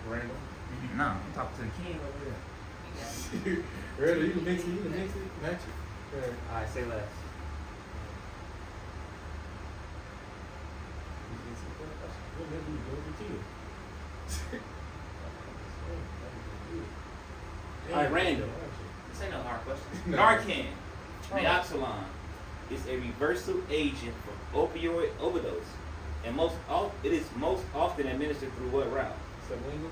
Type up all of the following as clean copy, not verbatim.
Random. No, I'm talking to the king over there. Random, you can mix it, match it. Yeah. Alright, say less. What level you go to kill? Alright, random. This ain't no hard question. Narcan, Naloxone, is a reversal agent for opioid overdose, and it is most often administered through what route? Sublingual?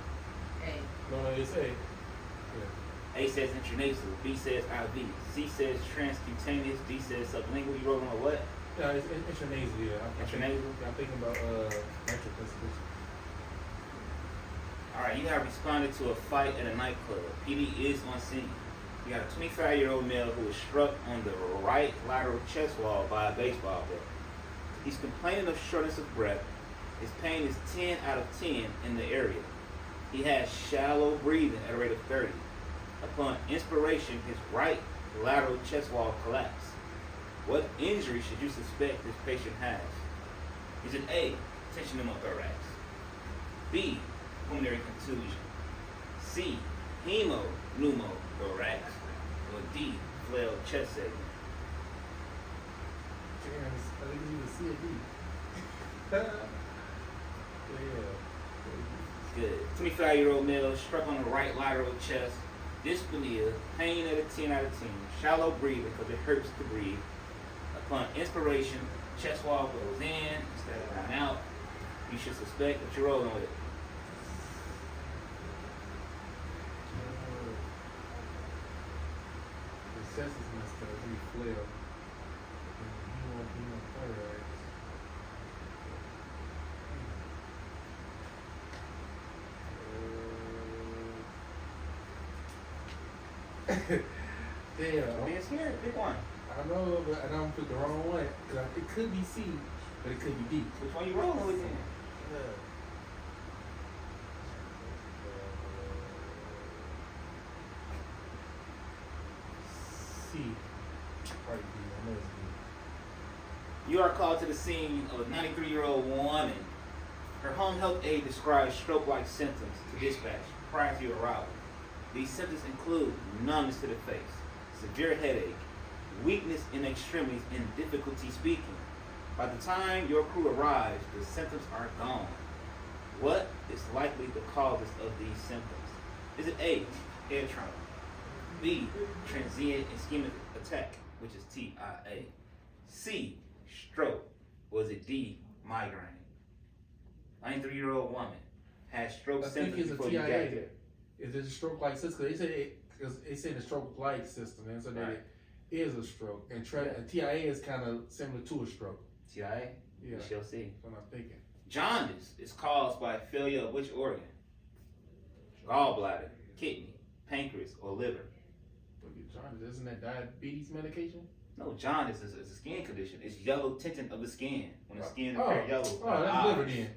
A. No, it's A. Yeah. A says intranasal, B says IV, C says transcutaneous, D says sublingual. You rolling with what? Yeah, it's intranasal, yeah. Intranasal? I'm thinking about nitroglycerin. Alright, you have responded to a fight at a nightclub. PD is on scene. You got a 25-year-old male who was struck on the right lateral chest wall by a baseball bat. He's complaining of shortness of breath. His pain is 10 out of 10 in the area. He has shallow breathing at a rate of 30. Upon inspiration, his right lateral chest wall collapsed. What injury should you suspect this patient has? Is it A, tension pneumothorax, B, pulmonary contusion, C, hemopneumothorax, or D, flail chest segment? I think it's either C or D. Yeah. Good. 25-year-old male struck on the right lateral chest, dyspnea, pain at a 10 out of 10, shallow breathing because it hurts to breathe. Upon inspiration, chest wall goes in instead of going out. You should suspect that you're rolling with it. The chest is messed up. We flail. Damn. I mean, it's here. Pick one. I know, but I don't put the wrong one. It could be C, but it could be D. Which one you rolling with then? C. Probably D. I know it's D. You are called to the scene of a 93-year-old woman. Her home health aide describes stroke-like symptoms to dispatch prior to your arrival. These symptoms include numbness to the face, severe headache, weakness in extremities, and difficulty speaking. By the time your crew arrives, the symptoms are gone. What is likely the causes of these symptoms? Is it A, head trauma, B, transient ischemic attack, which is TIA, C, stroke, or is it D, migraine? 93-year-old woman has stroke symptoms before you got there. Is it a stroke-like system? They say they say the stroke-like system, and so that it is a stroke. And TIA is kind of similar to a stroke. TIA? Yeah. We shall see. That's what I'm thinking. Jaundice is caused by failure of which organ? Gallbladder, kidney, pancreas, or liver? Jaundice, isn't that diabetes medication? No, jaundice is a skin condition. It's yellow tinting of the skin. When the skin appears yellow. Oh, that's liver then.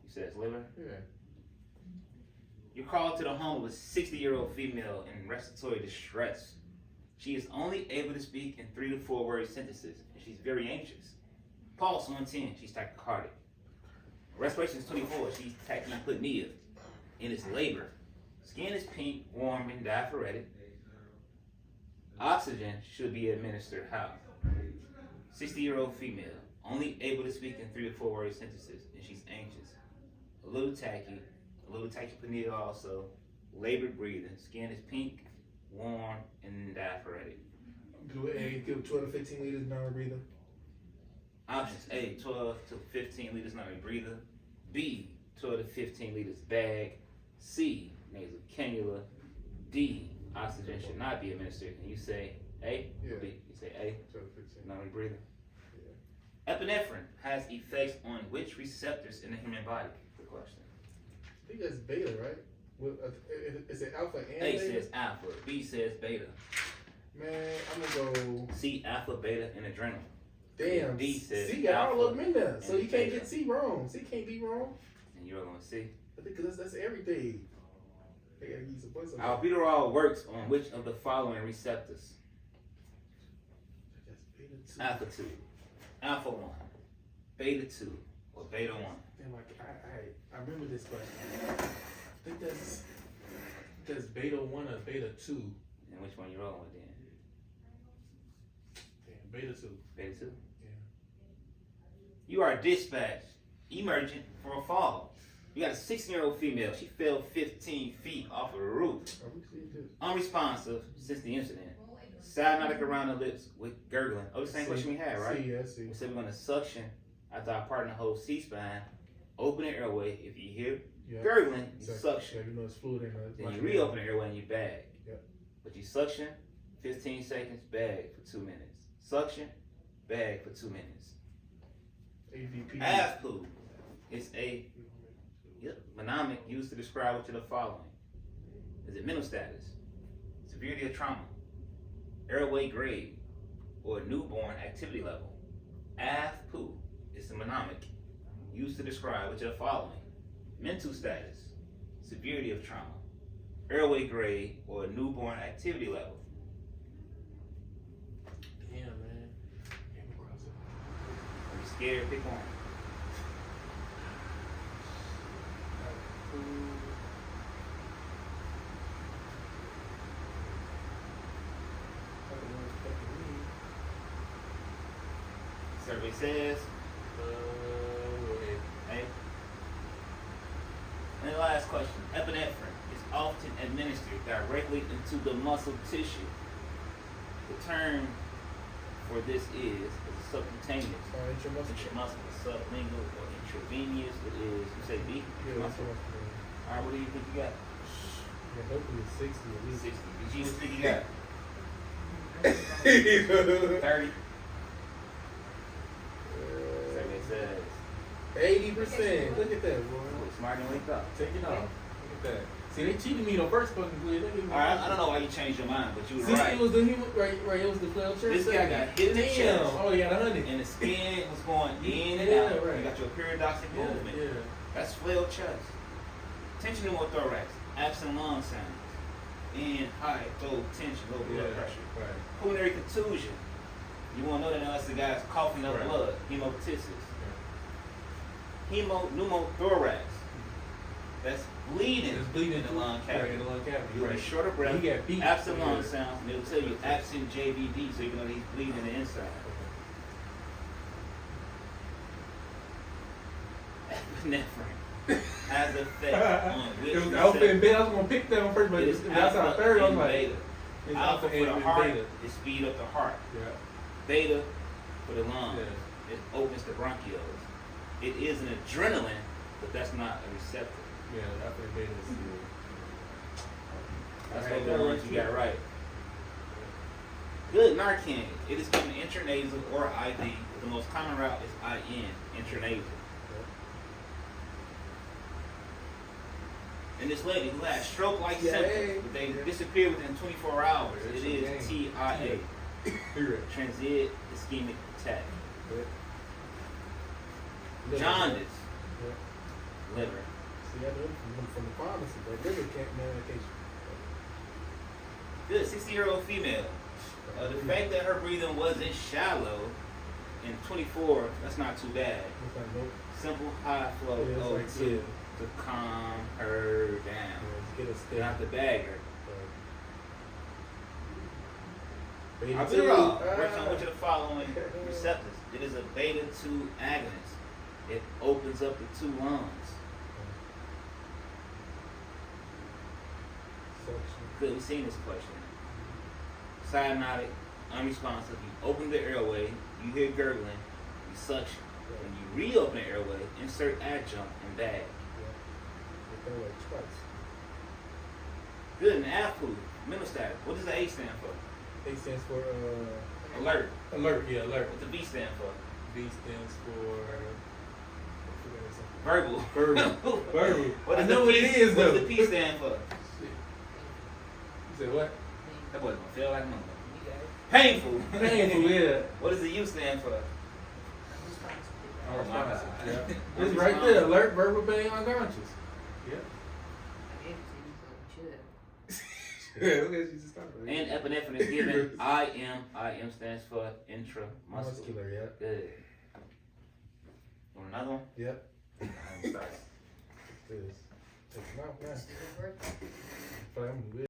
You said it's liver? Yeah. You're called to the home of a 60-year-old female in respiratory distress. She is only able to speak in 3 to 4 word sentences, and she's very anxious. Pulse 110, she's tachycardic. Respiration is 24, she's tachypnea. And it's labor. Skin is pink, warm, and diaphoretic. Oxygen should be administered how? 60-year-old female, only able to speak in 3 to 4 word sentences, and she's anxious. A little tachypnea also, labored breathing. Skin is pink, warm, and diaphoretic. Do A, give 12 to 15 liters non-breather. Options A, 12 to 15 liters non-breather. B, 12 to 15 liters bag. C, nasal cannula. D, oxygen should not be administered. And you say A? Yeah. Or B? You say A, 12 to 15. non-breather. Yeah. Epinephrine has effects on which receptors in the human body? Good question. I think that's beta, right? Well, is it alpha and A beta? says alpha, B says beta. Man, I'm gonna go. C, alpha, beta, and adrenal. Damn. D says C got all alpha of them in there, so and you can't beta. get C wrong. C can't be wrong. And you're going to C. I think because that's everything. They gotta use a voice. Albuterol works on which of the following receptors? That's beta 2. Alpha 2, alpha 1, beta 2, or beta 1. Damn, I remember this question. think that's beta 1 or beta 2. And which one you rolling with then? Damn, beta 2. Beta 2? Yeah. You are dispatched, emergent for a fall. You got a 16-year-old female. She fell 15 feet off of a roof. Are we seeing this? Unresponsive since the incident. Cyanotic around the lips with gurgling. Oh, the same question we had, right? See, yeah, see. We said we're going to suction after our partner holds C-spine. Open the airway. If you hear Yeah. gurgling, you So, suction. Yeah, you know it's fluid in there. Then you reopen the airway and you bag. Yep. But you suction, 15 seconds, bag for 2 minutes. Suction, bag for 2 minutes. AVP. Ass poo is a mnemonic used to describe which of the following. Is it mental status, severity of trauma, airway grade, or newborn activity level? AFPU is a mnemonic used to describe which of the following. Mental status, severity of trauma, airway grade, or newborn activity level. Damn, man. Are you scared? Pick one. Survey says, hey. And the last question. Epinephrine is often administered directly into the muscle tissue. The term for this is subcutaneous, intramuscular, sublingual, or intravenous. It is, you say B? Yeah, that's what Alright, what do you think you got? Yeah, hopefully it's 60 at least. 60. Did you think you got? 30. Survey says 80%. Look at that, boy. smarter than we thought. Take it off. Look at that. See, they cheated me on first fucking quiz. Alright, I don't know why you changed your mind, but you were See, right. it was the right. It was the 12 church. This guy got hit in the Damn. chest. Oh, he got 100. And the skin was going in and Yeah, out. right. You got your periodontic movement. Yeah. That's flail chest. Tension pneumothorax, absent lung sounds, and high low tension, low blood pressure. Right. Pulmonary contusion. You want to know that unless the guy's coughing up Right. blood. Hemoptysis. Pneumothorax. That's bleeding. It's bleeding in the lung cavity. Right, in the lung cavity. You want a shorter breath. He got beat. Absent lung sounds. And it'll tell you absent JVD, so you know he's bleeding in the inside. Epinephrine has effect on which It was alpha and receptor? beta. I was gonna pick that one first, but It is that's our alpha third. I was and like, beta. it's Alpha for the and heart beta. is speed up the heart. Yeah. Beta for the lungs. Yeah. It opens the bronchioles. It is an adrenaline, but that's not a receptor. Yeah, alpha and beta is That's Alright, what the that ones works you got too. right. Good, Narcan. It is given intranasal or IV. The most common route is IN, intranasal. And this lady who had stroke-like symptoms, but they disappeared within 24 hours. It is TIA, transient ischemic attack. Jaundice, liver. See, I know from the pharmacy, but liver can't medication. Good, 60-year-old female. The fact that her breathing wasn't shallow in 24, that's not too bad. Simple high flow O2 to calm her down. Get a step. Not to bag her. Beta I'll be 2. wrong. Works on which of the following receptors. It is a beta 2 agonist. It opens up the two lungs. Good, we've seen this question. Cyanotic, unresponsive. You open the airway, you hear gurgling, you suction. When you reopen the airway, insert adjunct and bag. Good, and AFPU, mental status. What does the A stand for? A stands for Alert. alert. Yeah, alert. What does the B stand for? B stands for Verbal. verbal. Verbal. What I does know the what P, it is what though. does the P stand for? You said what? That boy's gonna feel like a mother. Painful. Painful. Yeah. What does the U stand for? Oh my God. Yeah. It's right there. Alert, verbal, pain, unconscious. Yeah. Yeah, look at you just talking. And epinephrine is given IM. IM stands for intramuscular. Muscular, yeah. Good. Want another one? Yep. Start. This. Taking off now. It's your birthday.